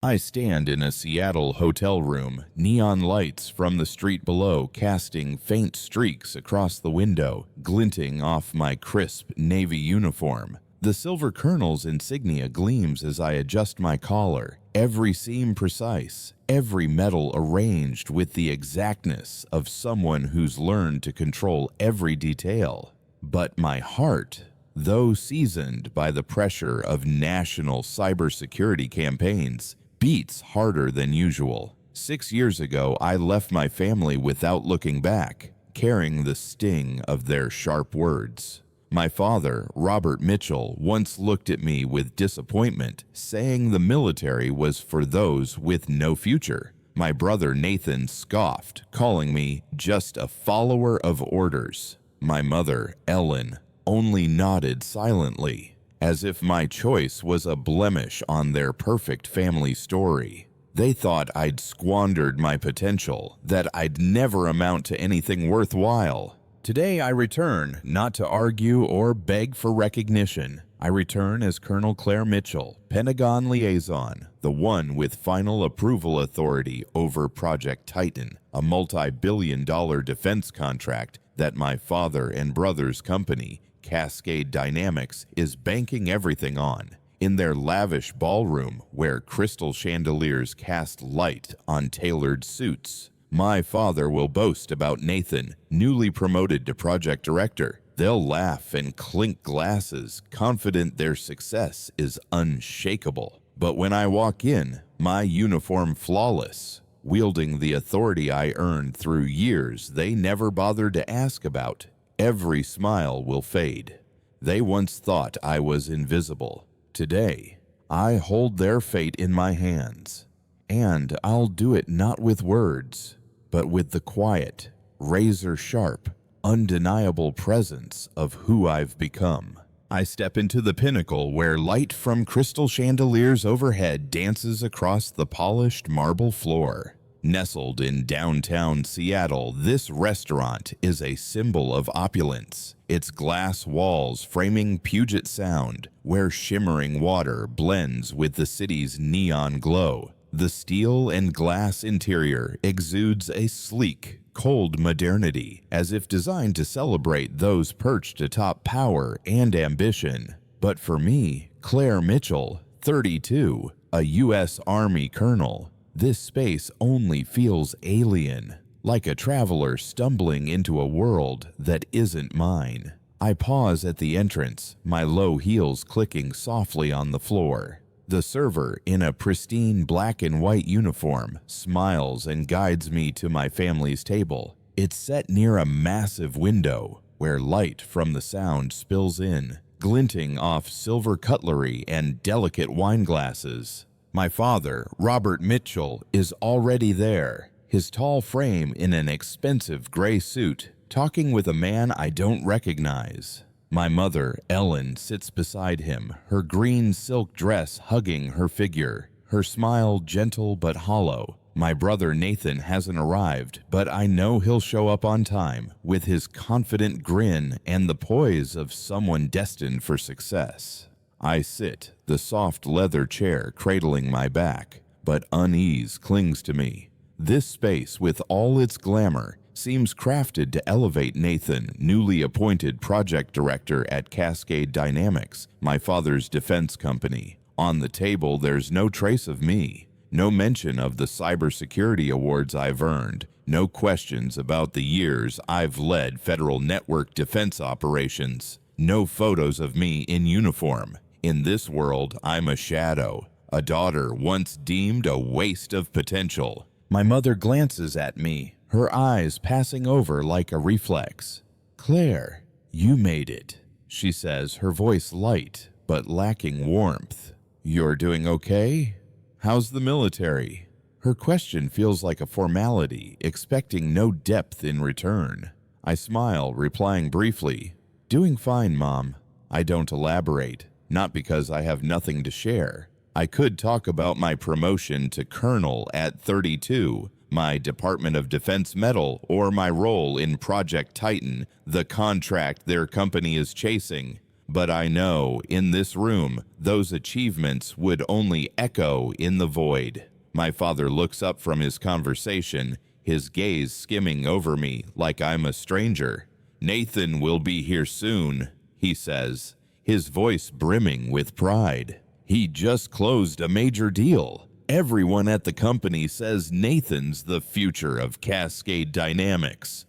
I stand in a Seattle hotel room, neon lights from the street below casting faint streaks across the window, glinting off my crisp Navy uniform. The silver colonel's insignia gleams as I adjust my collar, every seam precise, every metal arranged with the exactness of someone who's learned to control every detail. But my heart, though seasoned by the pressure of national cybersecurity campaigns, beats harder than usual. 6 years ago, I left my family without looking back, carrying the sting of their sharp words. My father, Robert Mitchell, once looked at me with disappointment, saying the military was for those with no future. My brother Nathan scoffed, calling me just a follower of orders. My mother, Ellen, only nodded silently, as if my choice was a blemish on their perfect family story. They thought I'd squandered my potential, that I'd never amount to anything worthwhile. Today I return, not to argue or beg for recognition. I return as Colonel Claire Mitchell, Pentagon Liaison, the one with final approval authority over Project Titan, a multi-billion-dollar defense contract that my father and brother's company, Cascade Dynamics, is banking everything on. In their lavish ballroom, where crystal chandeliers cast light on tailored suits, my father will boast about Nathan, newly promoted to project director. They'll laugh and clink glasses, confident their success is unshakable. But when I walk in, my uniform flawless, wielding the authority I earned through years they never bothered to ask about, every smile will fade. They once thought I was invisible. Today, I hold their fate in my hands. And I'll do it not with words, but with the quiet, razor-sharp, undeniable presence of who I've become. I step into the pinnacle where light from crystal chandeliers overhead dances across the polished marble floor. Nestled in downtown Seattle, this restaurant is a symbol of opulence, its glass walls framing Puget Sound, where shimmering water blends with the city's neon glow. The steel and glass interior exudes a sleek, cold modernity, as if designed to celebrate those perched atop power and ambition. But for me, Claire Mitchell, 32, a U.S. Army colonel, this space only feels alien, like a traveler stumbling into a world that isn't mine. I pause at the entrance, my low heels clicking softly on the floor. The server, in a pristine black and white uniform, smiles and guides me to my family's table. It's set near a massive window, where light from the sound spills in, glinting off silver cutlery and delicate wine glasses. My father, Robert Mitchell, is already there, his tall frame in an expensive gray suit, talking with a man I don't recognize. My mother, Ellen, sits beside him, her green silk dress hugging her figure, her smile gentle but hollow. My brother Nathan hasn't arrived, but I know he'll show up on time, with his confident grin and the poise of someone destined for success. I sit, the soft leather chair cradling my back, but unease clings to me. This space, with all its glamour, seems crafted to elevate Nathan, newly appointed project director at Cascade Dynamics, my father's defense company. On the table, there's no trace of me, no mention of the cybersecurity awards I've earned, no questions about the years I've led federal network defense operations, no photos of me in uniform. In this world, I'm a shadow, a daughter once deemed a waste of potential. My mother glances at me, her eyes passing over like a reflex. "Claire, you made it," she says, her voice light but lacking warmth. "You're doing okay? How's the military?" Her question feels like a formality, expecting no depth in return. I smile, replying briefly, "Doing fine, Mom." I don't elaborate, not because I have nothing to share. I could talk about my promotion to colonel at 32, my Department of Defense medal, or my role in Project Titan, the contract their company is chasing. But I know, in this room, those achievements would only echo in the void. My father looks up from his conversation, his gaze skimming over me like I'm a stranger. "Nathan will be here soon," he says, his voice brimming with pride. "He just closed a major deal. Everyone at the company says Nathan's the future of Cascade Dynamics."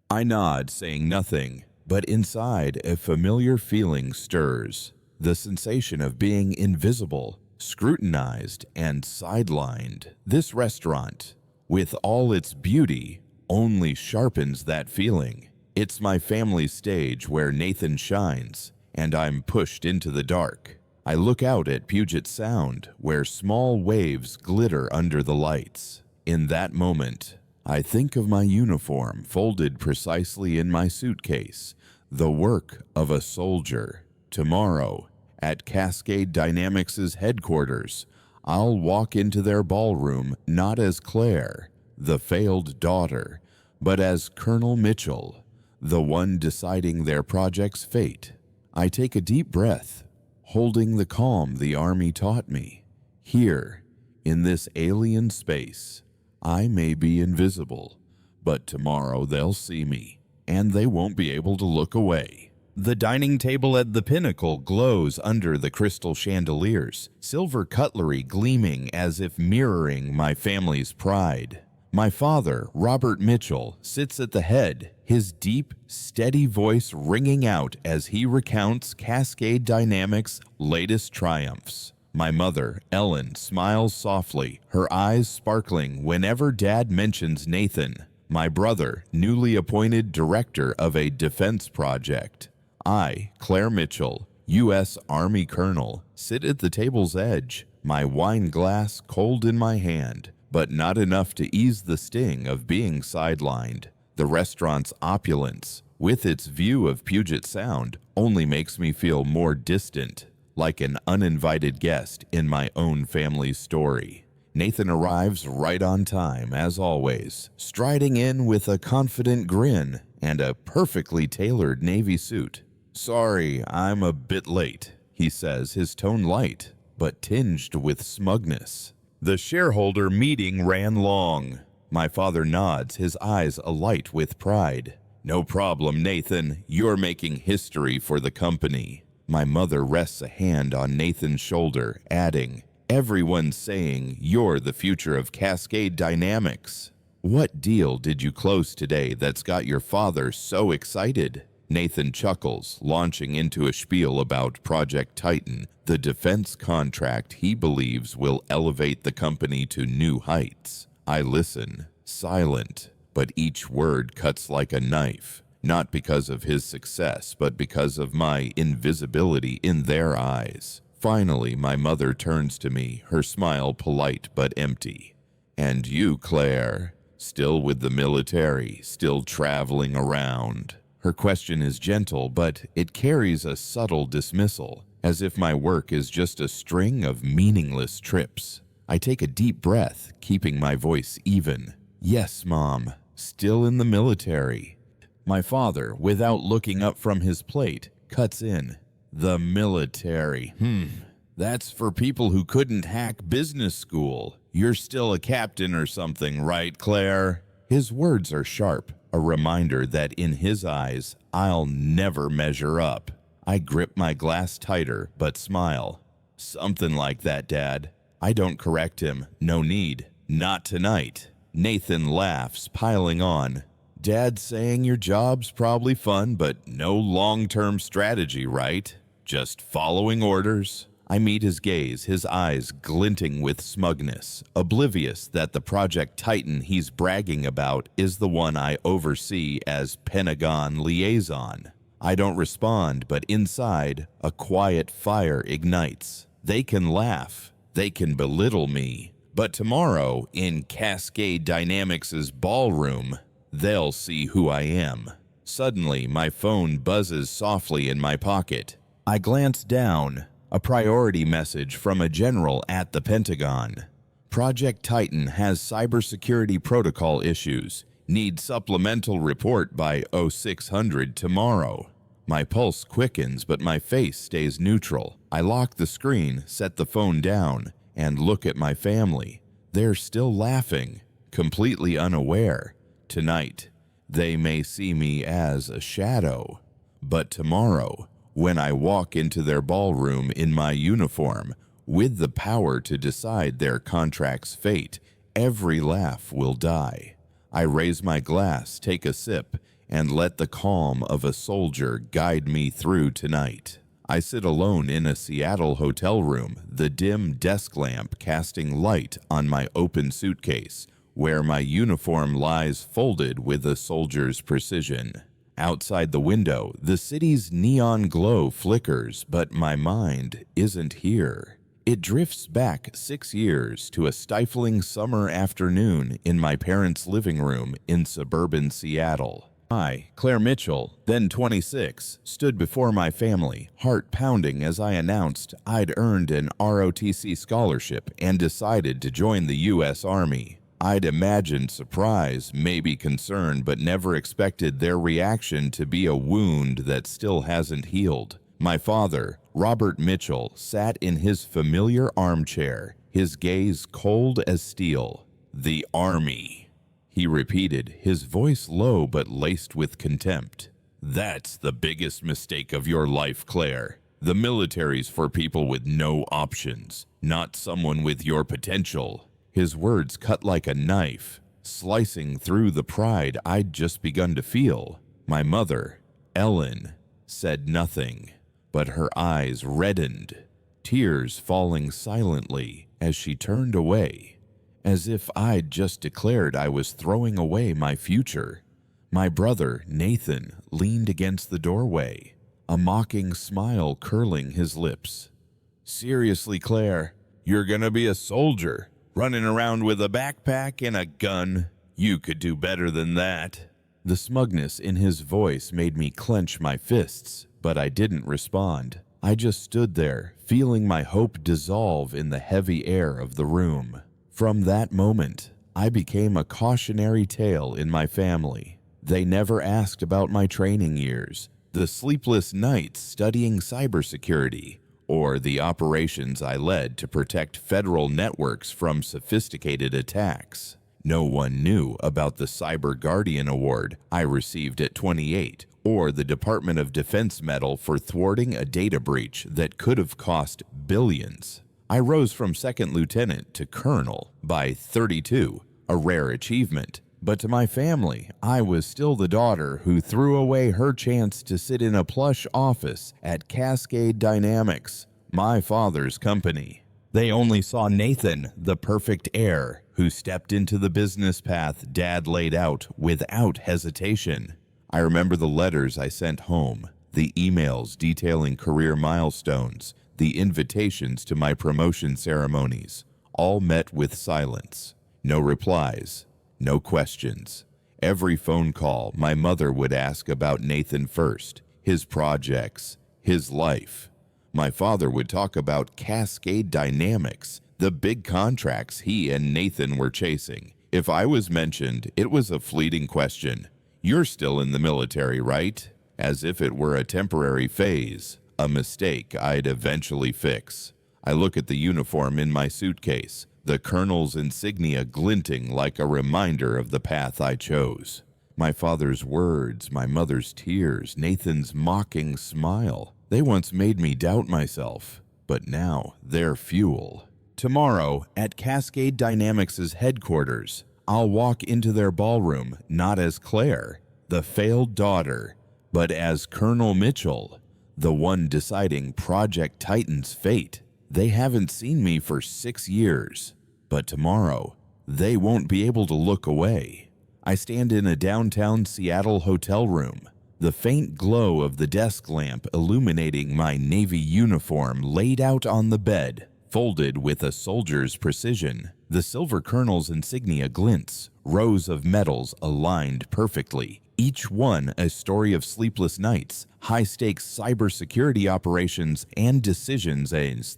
I nod, saying nothing, but inside a familiar feeling stirs. The sensation of being invisible, scrutinized, and sidelined. This restaurant, with all its beauty, only sharpens that feeling. It's my family's stage where Nathan shines, and I'm pushed into the dark. I look out at Puget Sound, where small waves glitter under the lights. In that moment, I think of my uniform folded precisely in my suitcase, the work of a soldier. Tomorrow, at Cascade Dynamics' headquarters, I'll walk into their ballroom not as Claire, the failed daughter, but as Colonel Mitchell, the one deciding their project's fate. I take a deep breath, holding the calm the Army taught me. Here, in this alien space, I may be invisible, but tomorrow they'll see me, and they won't be able to look away. The dining table at the pinnacle glows under the crystal chandeliers, silver cutlery gleaming as if mirroring my family's pride. My father, Robert Mitchell, sits at the head, his deep, steady voice ringing out as he recounts Cascade Dynamics' latest triumphs. My mother, Ellen, smiles softly, her eyes sparkling whenever Dad mentions Nathan, my brother, newly appointed director of a defense project. I, Claire Mitchell, U.S. Army Colonel, sit at the table's edge, my wine glass cold in my hand, but not enough to ease the sting of being sidelined. The restaurant's opulence, with its view of Puget Sound, only makes me feel more distant, like an uninvited guest in my own family's story. Nathan arrives right on time, as always, striding in with a confident grin and a perfectly tailored navy suit. "Sorry, I'm a bit late," he says, his tone light, but tinged with smugness. "The shareholder meeting ran long." My father nods, his eyes alight with pride. "No problem, Nathan. You're making history for the company." My mother rests a hand on Nathan's shoulder, adding, "Everyone's saying you're the future of Cascade Dynamics." "What deal did you close today that's got your father so excited?" Nathan chuckles, launching into a spiel about Project Titan, the defense contract he believes will elevate the company to new heights. I listen, silent, but each word cuts like a knife. Not because of his success, but because of my invisibility in their eyes. Finally, my mother turns to me, her smile polite but empty. "And you, Claire, still with the military, still traveling around?" Her question is gentle, but it carries a subtle dismissal, as if my work is just a string of meaningless trips. I take a deep breath, keeping my voice even. "Yes, Mom, still in the military." My father, without looking up from his plate, cuts in. "The military, that's for people who couldn't hack business school. You're still a captain or something, right, Claire?" His words are sharp, a reminder that in his eyes, I'll never measure up. I grip my glass tighter, but smile. "Something like that, Dad." I don't correct him, no need. "Not tonight." Nathan laughs, piling on. "Dad's saying your job's probably fun, but no long-term strategy, right? Just following orders." I meet his gaze, his eyes glinting with smugness, oblivious that the Project Titan he's bragging about is the one I oversee as Pentagon liaison. I don't respond, but inside, a quiet fire ignites. They can laugh, they can belittle me, but tomorrow, in Cascade Dynamics' ballroom, they'll see who I am. Suddenly, my phone buzzes softly in my pocket. I glance down. A priority message from a general at the Pentagon. "Project Titan has cybersecurity protocol issues. Need supplemental report by 0600 tomorrow." My pulse quickens, but my face stays neutral. I lock the screen, set the phone down, and look at my family. They're still laughing, completely unaware. Tonight, they may see me as a shadow. But tomorrow, when I walk into their ballroom in my uniform, with the power to decide their contract's fate, every laugh will die. I raise my glass, take a sip, and let the calm of a soldier guide me through tonight. I sit alone in a Seattle hotel room, the dim desk lamp casting light on my open suitcase, where my uniform lies folded with a soldier's precision. Outside the window, the city's neon glow flickers, but my mind isn't here. It drifts back 6 years to a stifling summer afternoon in my parents' living room in suburban Seattle. I, Claire Mitchell, then 26, stood before my family, heart pounding as I announced I'd earned an ROTC scholarship and decided to join the U.S. Army. I'd imagined surprise, maybe concern, but never expected their reaction to be a wound that still hasn't healed. My father, Robert Mitchell, sat in his familiar armchair, his gaze cold as steel. "The Army," he repeated, his voice low but laced with contempt. "That's the biggest mistake of your life, Claire. The military's for people with no options, not someone with your potential." His words cut like a knife, slicing through the pride I'd just begun to feel. My mother, Ellen, said nothing, but her eyes reddened, tears falling silently as she turned away, as if I'd just declared I was throwing away my future. My brother, Nathan, leaned against the doorway, a mocking smile curling his lips. "Seriously, Claire, you're gonna be a soldier, running around with a backpack and a gun? You could do better than that." The smugness in his voice made me clench my fists, but I didn't respond. I just stood there, feeling my hope dissolve in the heavy air of the room. From that moment, I became a cautionary tale in my family. They never asked about my training years, the sleepless nights studying cybersecurity, or the operations I led to protect federal networks from sophisticated attacks. No one knew about the Cyber Guardian Award I received at 28, or the Department of Defense Medal for thwarting a data breach that could have cost billions. I rose from second lieutenant to colonel by 32, a rare achievement. But to my family, I was still the daughter who threw away her chance to sit in a plush office at Cascade Dynamics, my father's company. They only saw Nathan, the perfect heir, who stepped into the business path Dad laid out without hesitation. I remember the letters I sent home, the emails detailing career milestones, the invitations to my promotion ceremonies, all met with silence. No replies. No questions. Every phone call, my mother would ask about Nathan first, his projects, his life. My father would talk about Cascade Dynamics, the big contracts he and Nathan were chasing. If I was mentioned, it was a fleeting question. "You're still in the military, right?" As if it were a temporary phase, a mistake I'd eventually fix. I look at the uniform in my suitcase, the colonel's insignia glinting like a reminder of the path I chose. My father's words, my mother's tears, Nathan's mocking smile, they once made me doubt myself, but now they're fuel. Tomorrow, at Cascade Dynamics' headquarters, I'll walk into their ballroom not as Claire, the failed daughter, but as Colonel Mitchell, the one deciding Project Titan's fate. They haven't seen me for 6 years. But tomorrow, they won't be able to look away. I stand in a downtown Seattle hotel room, the faint glow of the desk lamp illuminating my Navy uniform laid out on the bed, folded with a soldier's precision. The silver colonel's insignia glints, rows of medals aligned perfectly, each one a story of sleepless nights, high-stakes cybersecurity operations, and decisions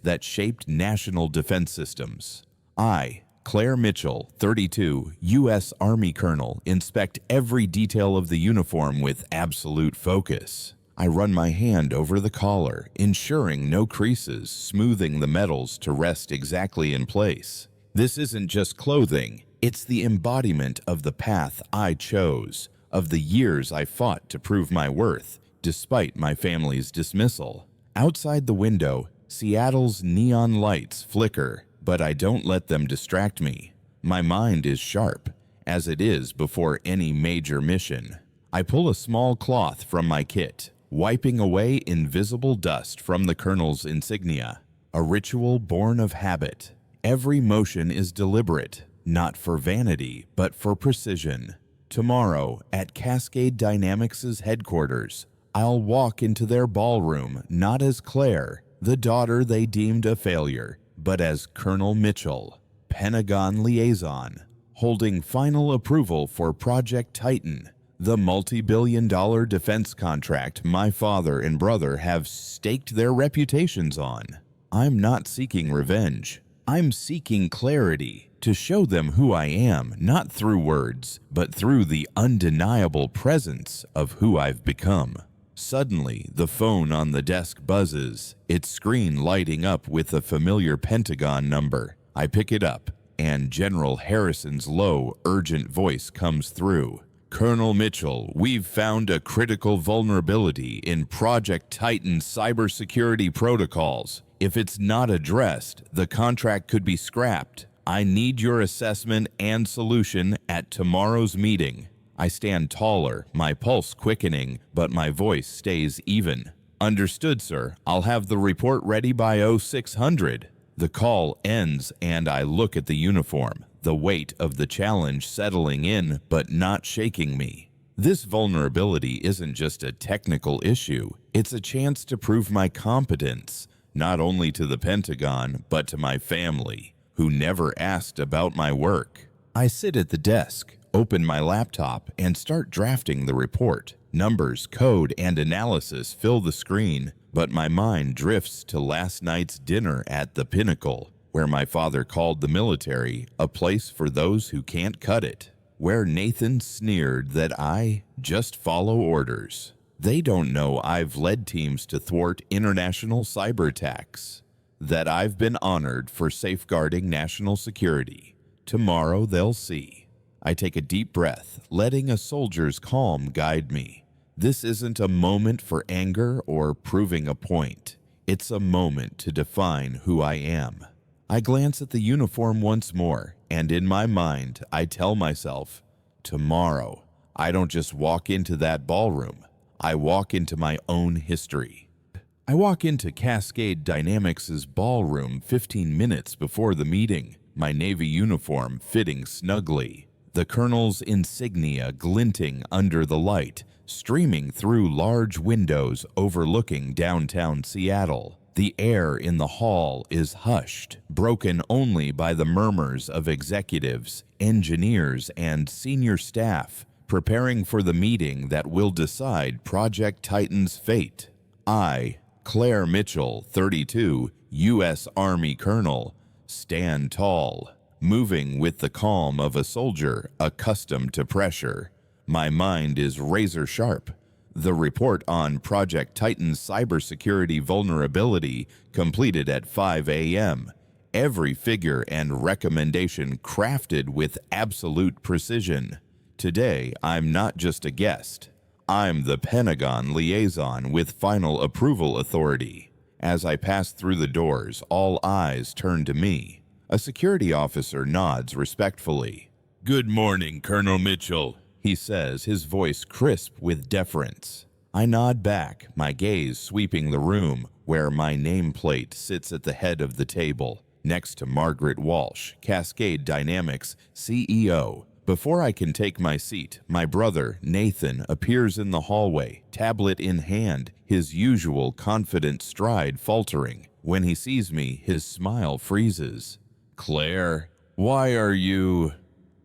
that shaped national defense systems. I, Claire Mitchell, 32, U.S. Army Colonel, inspect every detail of the uniform with absolute focus. I run my hand over the collar, ensuring no creases, smoothing the metals to rest exactly in place. This isn't just clothing, it's the embodiment of the path I chose, of the years I fought to prove my worth, despite my family's dismissal. Outside the window, Seattle's neon lights flicker, but I don't let them distract me. My mind is sharp, as it is before any major mission. I pull a small cloth from my kit, wiping away invisible dust from the colonel's insignia. A ritual born of habit. Every motion is deliberate, not for vanity, but for precision. Tomorrow, at Cascade Dynamics' headquarters, I'll walk into their ballroom not as Claire, the daughter they deemed a failure, but as Colonel Mitchell, Pentagon liaison, holding final approval for Project Titan, the multi-billion-dollar defense contract my father and brother have staked their reputations on. I'm not seeking revenge. I'm seeking clarity to show them who I am, not through words, but through the undeniable presence of who I've become. Suddenly, the phone on the desk buzzes, its screen lighting up with a familiar Pentagon number. I pick it up, and General Harrison's low, urgent voice comes through. Colonel Mitchell, we've found a critical vulnerability in Project Titan's cybersecurity protocols. If it's not addressed, the contract could be scrapped. I need your assessment and solution at tomorrow's meeting. I stand taller, my pulse quickening, but my voice stays even. Understood, sir. I'll have the report ready by 0600. The call ends, and I look at the uniform, the weight of the challenge settling in but not shaking me. This vulnerability isn't just a technical issue, it's a chance to prove my competence, not only to the Pentagon, but to my family, who never asked about my work. I sit at the desk, open my laptop, and start drafting the report. Numbers, code, and analysis fill the screen, but my mind drifts to last night's dinner at the Pinnacle, where my father called the military a place for those who can't cut it, where Nathan sneered that I just follow orders. They don't know I've led teams to thwart international cyber attacks, that I've been honored for safeguarding national security. Tomorrow they'll see. I take a deep breath, letting a soldier's calm guide me. This isn't a moment for anger or proving a point. It's a moment to define who I am. I glance at the uniform once more, and in my mind, I tell myself, tomorrow, I don't just walk into that ballroom. I walk into my own history. I walk into Cascade Dynamics' ballroom 15 minutes before the meeting, my Navy uniform fitting snugly, the colonel's insignia glinting under the light, streaming through large windows overlooking downtown Seattle. The air in the hall is hushed, broken only by the murmurs of executives, engineers, and senior staff preparing for the meeting that will decide Project Titan's fate. I, Claire Mitchell, 32, U.S. Army Colonel, stand tall, moving with the calm of a soldier accustomed to pressure. My mind is razor sharp. The report on Project Titan's cybersecurity vulnerability completed at 5 a.m. Every figure and recommendation crafted with absolute precision. Today, I'm not just a guest. I'm the Pentagon liaison with final approval authority. As I pass through the doors, all eyes turn to me. A security officer nods respectfully. "Good morning, Colonel Mitchell," he says, his voice crisp with deference. I nod back, my gaze sweeping the room, where my nameplate sits at the head of the table, next to Margaret Walsh, Cascade Dynamics CEO. Before I can take my seat, my brother, Nathan, appears in the hallway, tablet in hand, his usual confident stride faltering. When he sees me, his smile freezes. "Claire, why are you...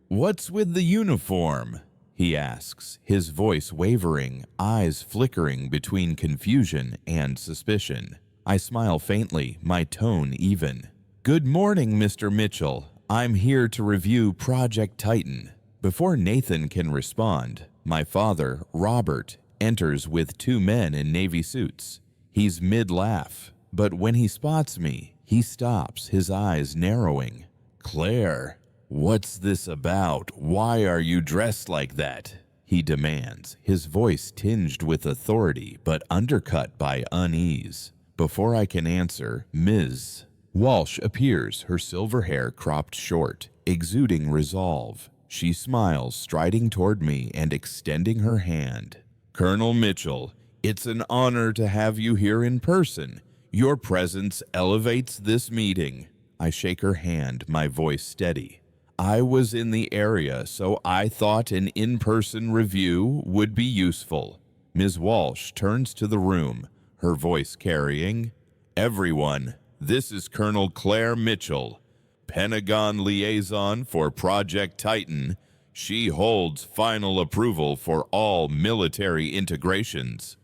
What's with the uniform?" he asks, his voice wavering, eyes flickering between confusion and suspicion. I smile faintly, my tone even. "Good morning, Mr. Mitchell. I'm here to review Project Titan." Before Nathan can respond, my father, Robert, enters with 2 men in navy suits. He's mid-laugh, but when he spots me, he stops, his eyes narrowing. "Claire, what's this about? Why are you dressed like that?" he demands, his voice tinged with authority but undercut by unease. Before I can answer, Ms. Walsh appears, her silver hair cropped short, exuding resolve. She smiles, striding toward me and extending her hand. "Colonel Mitchell, it's an honor to have you here in person. Your presence elevates this meeting." I shake her hand, my voice steady. "I was in the area, so I thought an in-person review would be useful." Ms. Walsh turns to the room, her voice carrying, "Everyone, this is Colonel Claire Mitchell, Pentagon Liaison for Project Titan. She holds final approval for all military integrations."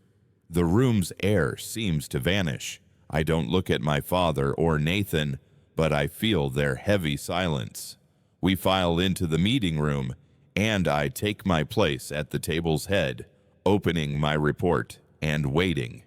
The room's air seems to vanish. I don't look at my father or Nathan, but I feel their heavy silence. We file into the meeting room, and I take my place at the table's head, opening my report and waiting.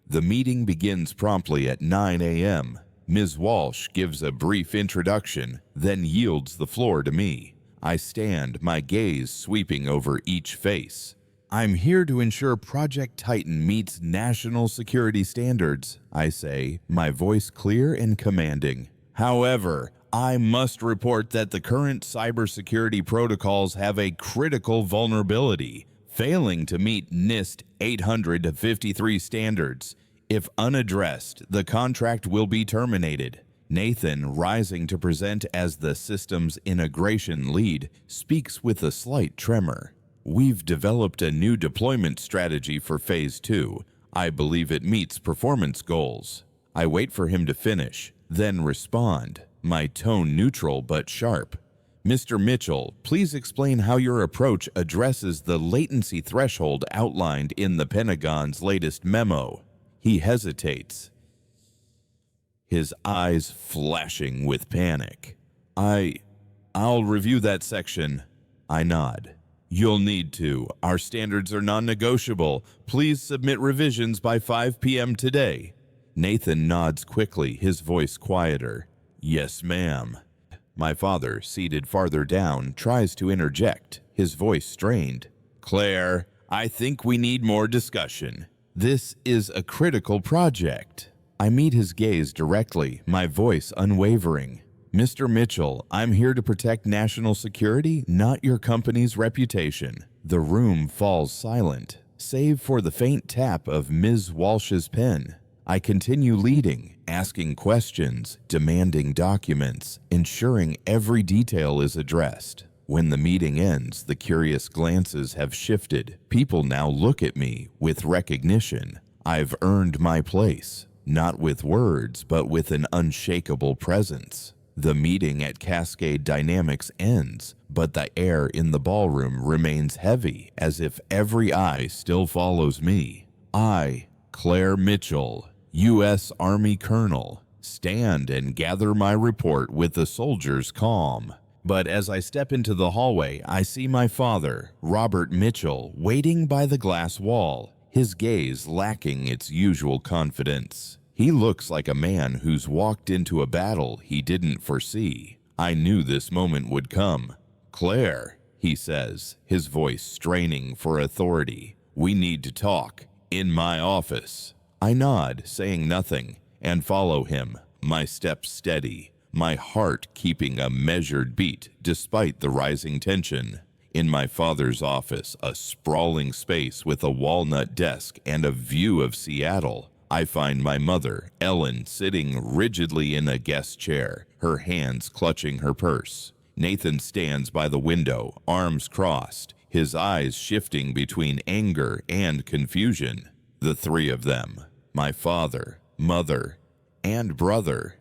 The meeting begins promptly at 9 a.m. Ms. Walsh gives a brief introduction, then yields the floor to me. I stand, my gaze sweeping over each face. "I'm here to ensure Project Titan meets national security standards," I say, my voice clear and commanding. "However, I must report that the current cybersecurity protocols have a critical vulnerability, failing to meet NIST 853 standards. If unaddressed, the contract will be terminated." Nathan, rising to present as the system's integration lead, speaks with a slight tremor. "We've developed a new deployment strategy for Phase 2. I believe it meets performance goals." I wait for him to finish, then respond, my tone neutral but sharp. "Mr. Mitchell, please explain how your approach addresses the latency threshold outlined in the Pentagon's latest memo." He hesitates, his eyes flashing with panic. I'll review that section." I nod. "You'll need to. Our standards are non-negotiable. Please submit revisions by 5 p.m. today." Nathan nods quickly, his voice quieter. "Yes, ma'am." My father, seated farther down, tries to interject, his voice strained. "Claire, I think we need more discussion. This is a critical project." I meet his gaze directly, my voice unwavering. "Mr. Mitchell, I'm here to protect national security, not your company's reputation." The room falls silent, save for the faint tap of Ms. Walsh's pen. I continue leading, asking questions, demanding documents, ensuring every detail is addressed. When the meeting ends, the curious glances have shifted. People now look at me with recognition. I've earned my place, not with words, but with an unshakable presence. The meeting at Cascade Dynamics ends, but the air in the ballroom remains heavy, as if every eye still follows me. I, Claire Mitchell, U.S. Army Colonel, stand and gather my report with the soldier's calm. But as I step into the hallway, I see my father, Robert Mitchell, waiting by the glass wall, his gaze lacking its usual confidence. He looks like a man who's walked into a battle he didn't foresee. I knew this moment would come. "Claire," he says, his voice straining for authority, "we need to talk. In my office." I nod, saying nothing, and follow him, my steps steady, my heart keeping a measured beat despite the rising tension. In my father's office, a sprawling space with a walnut desk and a view of Seattle, I find my mother, Ellen, sitting rigidly in a guest chair, her hands clutching her purse. Nathan stands by the window, arms crossed, his eyes shifting between anger and confusion. The three of them, my father, mother, and brother,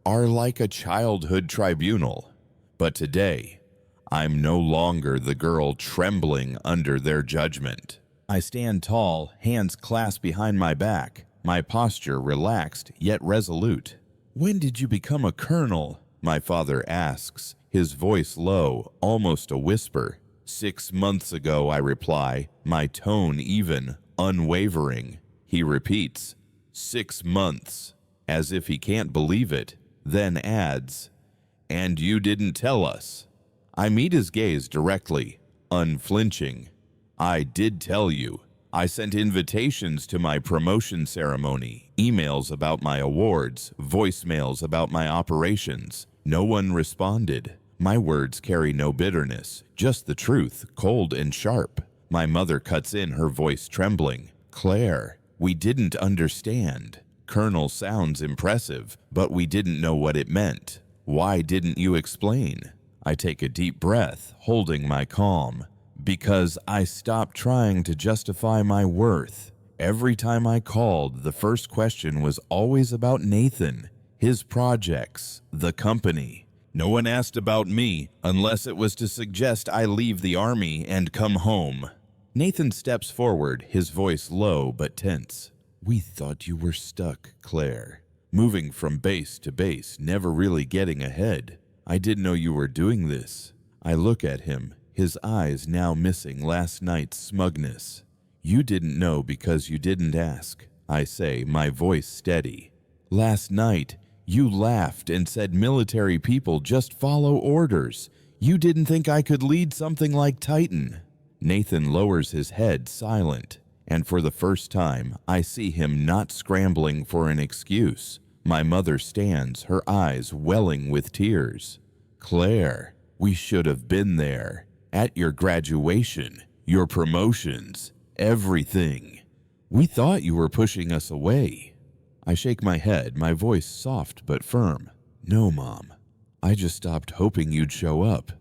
are like a childhood tribunal. But today, I'm no longer the girl trembling under their judgment. I stand tall, hands clasped behind my back, my posture relaxed yet resolute. "When did you become a colonel?" my father asks, his voice low, almost a whisper. 6 months ago, I reply, my tone even, Unwavering, he repeats, 6 months, as if he can't believe it, then adds, "And you didn't tell us." I meet his gaze directly, unflinching. "I did tell you. I sent invitations to my promotion ceremony, emails about my awards, voicemails about my operations. No one responded. My words carry no bitterness, just the truth, cold and sharp." My mother cuts in, her voice trembling. "Claire, we didn't understand. Colonel sounds impressive, but we didn't know what it meant. Why didn't you explain?" I take a deep breath, holding my calm. "Because I stopped trying to justify my worth. Every time I called, the first question was always about Nathan, his projects, the company. No one asked about me unless it was to suggest I leave the army and come home." Nathan steps forward, his voice low but tense. "We thought you were stuck, Claire. Moving from base to base, never really getting ahead. I didn't know you were doing this." I look at him, his eyes now missing last night's smugness. "You didn't know because you didn't ask," I say, my voice steady. "Last night, you laughed and said military people just follow orders. You didn't think I could lead something like Titan." Nathan lowers his head, silent, and for the first time, I see him not scrambling for an excuse. My mother stands, her eyes welling with tears. "Claire, we should have been there. At your graduation, your promotions, everything. We thought you were pushing us away." I shake my head, my voice soft but firm. "No, Mom. I just stopped hoping you'd show up."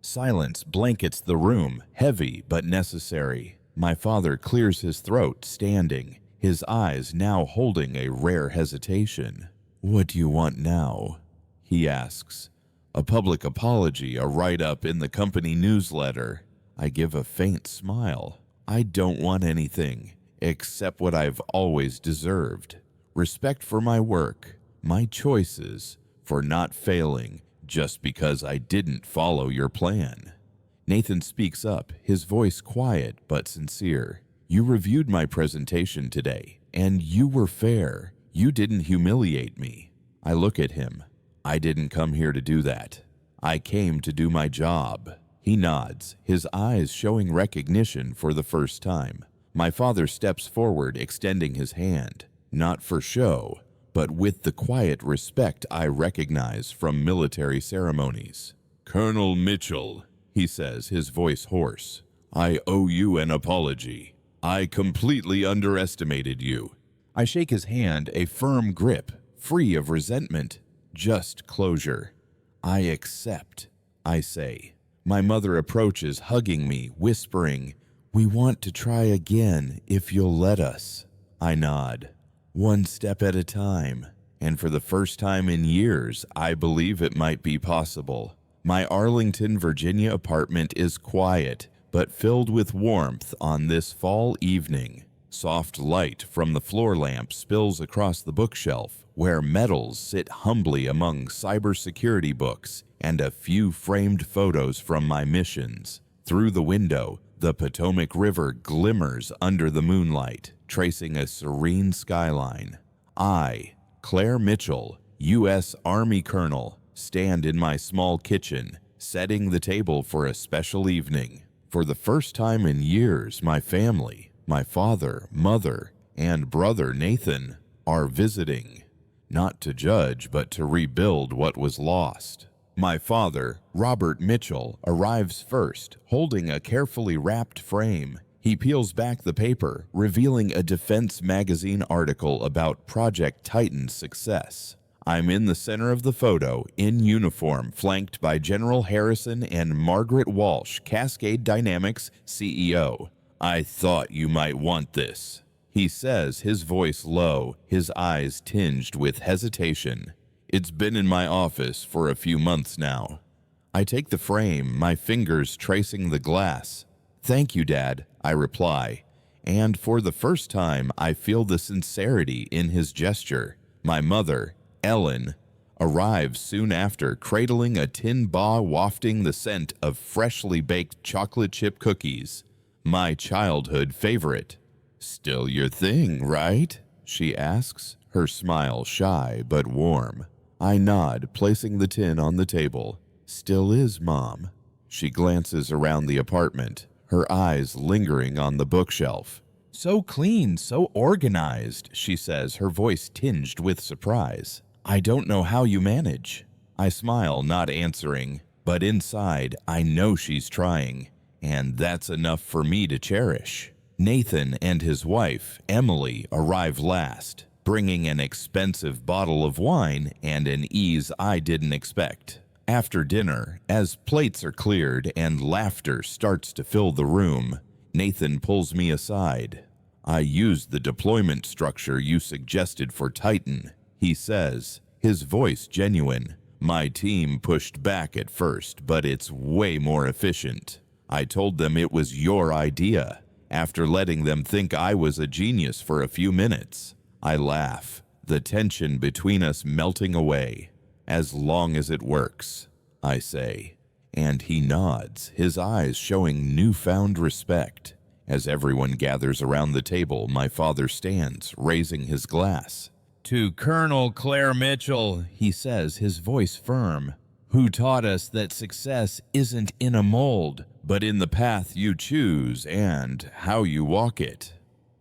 Silence blankets the room, heavy but necessary. My father clears his throat, standing, his eyes now holding a rare hesitation. "What do you want now?" he asks. "A public apology, a write-up in the company newsletter." I give a faint smile. "I don't want anything, except what I've always deserved. Respect for my work, my choices, for not failing just because I didn't follow your plan." Nathan speaks up, his voice quiet but sincere. "You reviewed my presentation today, and you were fair. You didn't humiliate me." I look at him. "I didn't come here to do that. I came to do my job." He nods, his eyes showing recognition for the first time. My father steps forward, extending his hand, not for show, but with the quiet respect I recognize from military ceremonies. "Colonel Mitchell," he says, his voice hoarse, "I owe you an apology. I completely underestimated you." I shake his hand, a firm grip, free of resentment, just closure. "I accept," I say. My mother approaches, hugging me, whispering, "We want to try again if you'll let us." I nod. "One step at a time, and for the first time in years, I believe it might be possible." My Arlington, Virginia apartment is quiet, but filled with warmth on this fall evening. Soft light from the floor lamp spills across the bookshelf, where medals sit humbly among cybersecurity books and a few framed photos from my missions. Through the window, the Potomac River glimmers under the moonlight, tracing a serene skyline. I, Claire Mitchell, U.S. Army Colonel, stand in my small kitchen, setting the table for a special evening. For the first time in years, my family, my father, mother, and brother Nathan, are visiting. Not to judge, but to rebuild what was lost. My father, Robert Mitchell, arrives first, holding a carefully wrapped frame. He peels back the paper, revealing a Defense magazine article about Project Titan's success. I'm in the center of the photo, in uniform, flanked by General Harrison and Margaret Walsh, Cascade Dynamics CEO. "I thought you might want this," he says, his voice low, his eyes tinged with hesitation. "It's been in my office for a few months now." I take the frame, my fingers tracing the glass. "Thank you, Dad," I reply, and for the first time I feel the sincerity in his gesture. My mother, Ellen, arrives soon after, cradling a tin baw wafting the scent of freshly baked chocolate chip cookies, my childhood favorite. "Still your thing, right?" she asks, her smile shy but warm. I nod, placing the tin on the table. "Still is, Mom." She glances around the apartment, her eyes lingering on the bookshelf. "So clean, so organized," she says, her voice tinged with surprise. "I don't know how you manage." I smile, not answering, but inside, I know she's trying, and that's enough for me to cherish. Nathan and his wife, Emily, arrive last, bringing an expensive bottle of wine and an ease I didn't expect. After dinner, as plates are cleared and laughter starts to fill the room, Nathan pulls me aside. "I used the deployment structure you suggested for Titan," he says, his voice genuine. "My team pushed back at first, but it's way more efficient. I told them it was your idea, after letting them think I was a genius for a few minutes." I laugh, the tension between us melting away. "As long as it works," I say, and he nods, his eyes showing newfound respect. As everyone gathers around the table, my father stands, raising his glass. "To Colonel Claire Mitchell," he says, his voice firm, "who taught us that success isn't in a mold, but in the path you choose and how you walk it."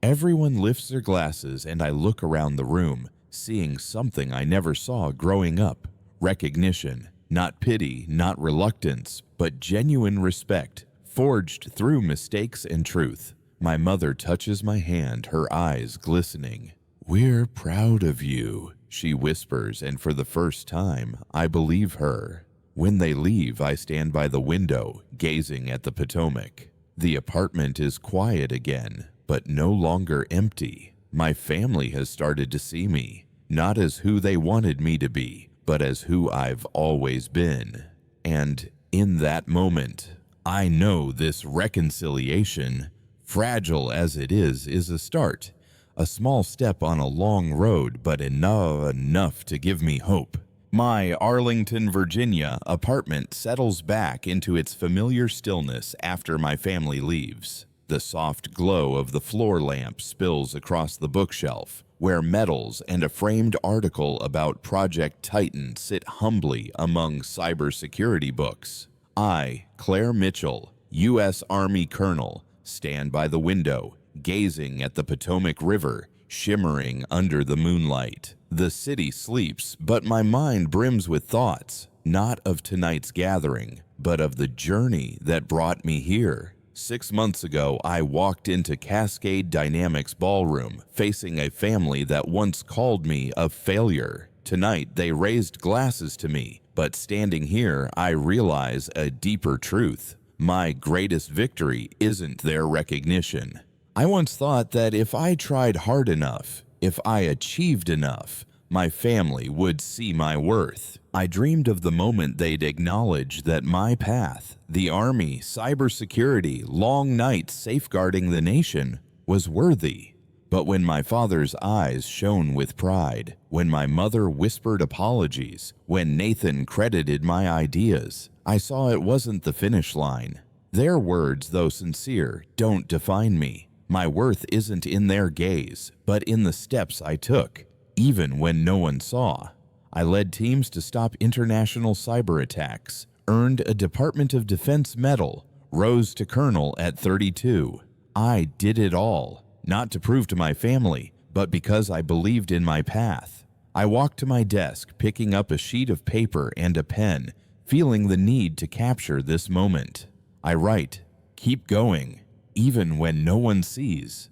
Everyone lifts their glasses and I look around the room, seeing something I never saw growing up. Recognition, not pity, not reluctance, but genuine respect, forged through mistakes and truth. My mother touches my hand, her eyes glistening. "We're proud of you," she whispers, and for the first time, I believe her. When they leave, I stand by the window, gazing at the Potomac. The apartment is quiet again, but no longer empty. My family has started to see me, not as who they wanted me to be, but as who I've always been. And in that moment, I know this reconciliation, fragile as it is a start. A small step on a long road, but enough to give me hope. My Arlington, Virginia apartment settles back into its familiar stillness after my family leaves. The soft glow of the floor lamp spills across the bookshelf, where medals and a framed article about Project Titan sit humbly among cybersecurity books. I, Claire Mitchell, U.S. Army Colonel, stand by the window, gazing at the Potomac River, shimmering under the moonlight. The city sleeps, but my mind brims with thoughts, not of tonight's gathering, but of the journey that brought me here. 6 months ago, I walked into Cascade Dynamics Ballroom, facing a family that once called me a failure. Tonight, they raised glasses to me, but standing here, I realize a deeper truth. My greatest victory isn't their recognition. I once thought that if I tried hard enough, if I achieved enough, my family would see my worth. I dreamed of the moment they'd acknowledge that my path, the Army, cybersecurity, long nights safeguarding the nation, was worthy. But when my father's eyes shone with pride, when my mother whispered apologies, when Nathan credited my ideas, I saw it wasn't the finish line. Their words, though sincere, don't define me. My worth isn't in their gaze, but in the steps I took, even when no one saw. I led teams to stop international cyber attacks, earned a Department of Defense medal, rose to colonel at 32. I did it all, not to prove to my family, but because I believed in my path. I walked to my desk, picking up a sheet of paper and a pen, feeling the need to capture this moment. I write, "Keep going, even when no one sees.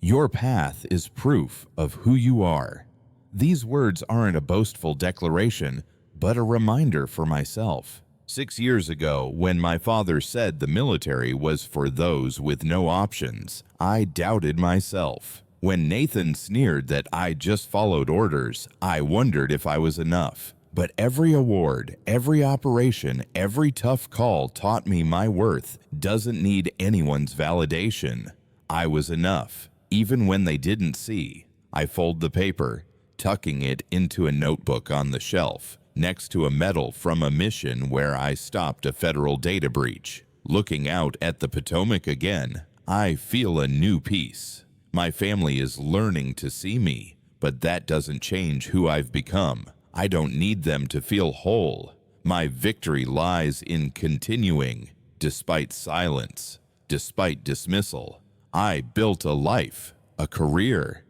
Your path is proof of who you are." These words aren't a boastful declaration, but a reminder for myself. 6 years ago, when my father said the military was for those with no options, I doubted myself. When Nathan sneered that I just followed orders, I wondered if I was enough. But every award, every operation, every tough call taught me my worth doesn't need anyone's validation. I was enough, even when they didn't see. I fold the paper, tucking it into a notebook on the shelf, next to a medal from a mission where I stopped a federal data breach. Looking out at the Potomac again, I feel a new peace. My family is learning to see me, but that doesn't change who I've become. I don't need them to feel whole. My victory lies in continuing, despite silence, despite dismissal. I built a life, a career,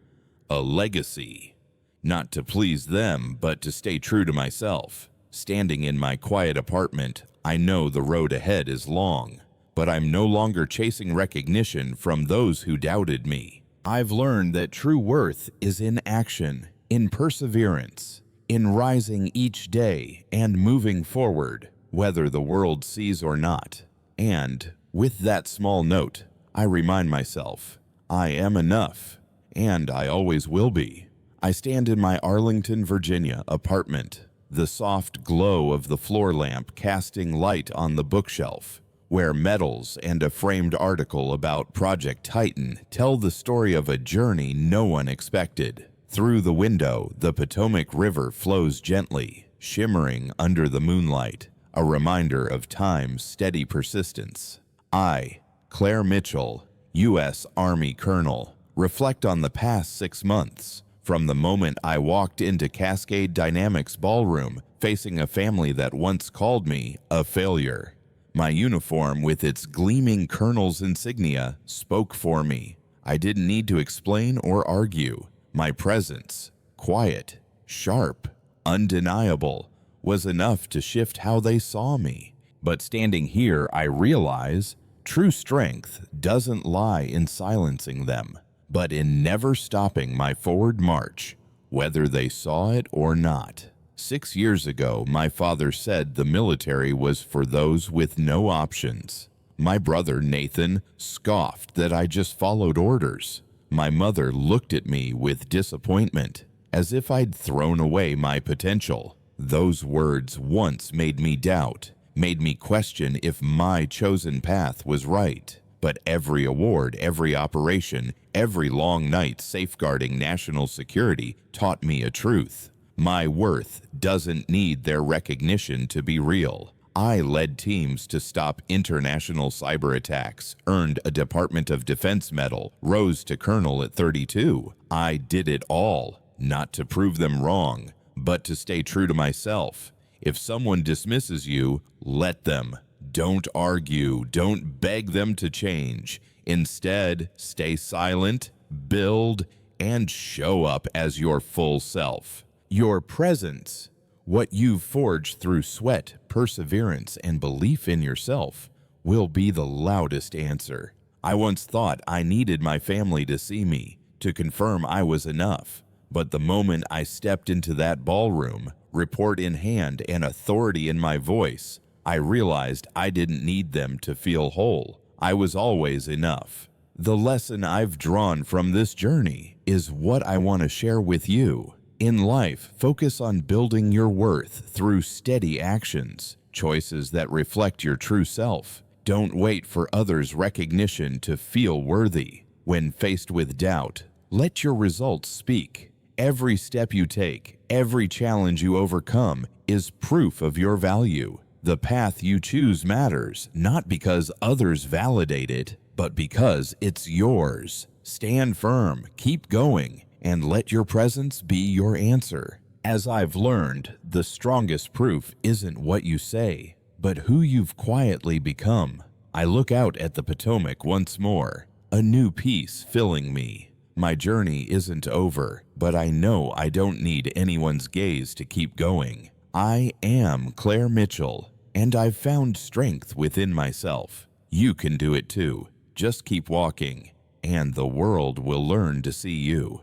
a legacy. Not to please them, but to stay true to myself. Standing in my quiet apartment, I know the road ahead is long, but I'm no longer chasing recognition from those who doubted me. I've learned that true worth is in action, in perseverance, in rising each day and moving forward, whether the world sees or not. And with that small note, I remind myself, I am enough, and I always will be. I stand in my Arlington, Virginia apartment, the soft glow of the floor lamp casting light on the bookshelf, where medals and a framed article about Project Titan tell the story of a journey no one expected. Through the window, the Potomac River flows gently, shimmering under the moonlight, a reminder of time's steady persistence. I, Claire Mitchell, U.S. Army Colonel, reflect on the past 6 months, from the moment I walked into Cascade Dynamics Ballroom, facing a family that once called me a failure. My uniform, with its gleaming colonel's insignia, spoke for me. I didn't need to explain or argue. My presence, quiet, sharp, undeniable, was enough to shift how they saw me. But standing here, I realize true strength doesn't lie in silencing them, but in never stopping my forward march, whether they saw it or not. 6 years ago, my father said the military was for those with no options. My brother Nathan scoffed that I just followed orders. My mother looked at me with disappointment, as if I'd thrown away my potential. Those words once made me doubt, made me question if my chosen path was right. But every award, every operation, every long night safeguarding national security taught me a truth. My worth doesn't need their recognition to be real. I led teams to stop international cyber attacks, earned a Department of Defense medal, rose to colonel at 32. I did it all, not to prove them wrong, but to stay true to myself. If someone dismisses you, let them. Don't argue. Don't beg them to change. Instead, stay silent, build, and show up as your full self. Your presence, what you've forged through sweat, perseverance, and belief in yourself, will be the loudest answer. I once thought I needed my family to see me, to confirm I was enough. But the moment I stepped into that ballroom, report in hand and authority in my voice, I realized I didn't need them to feel whole. I was always enough. The lesson I've drawn from this journey is what I want to share with you. In life, focus on building your worth through steady actions, choices that reflect your true self. Don't wait for others' recognition to feel worthy. When faced with doubt, let your results speak. Every step you take, every challenge you overcome is proof of your value. The path you choose matters, not because others validate it, but because it's yours. Stand firm, keep going, and let your presence be your answer. As I've learned, the strongest proof isn't what you say, but who you've quietly become. I look out at the Potomac once more, a new peace filling me. My journey isn't over, but I know I don't need anyone's gaze to keep going. I am Claire Mitchell, and I've found strength within myself. You can do it too. Just keep walking, and the world will learn to see you.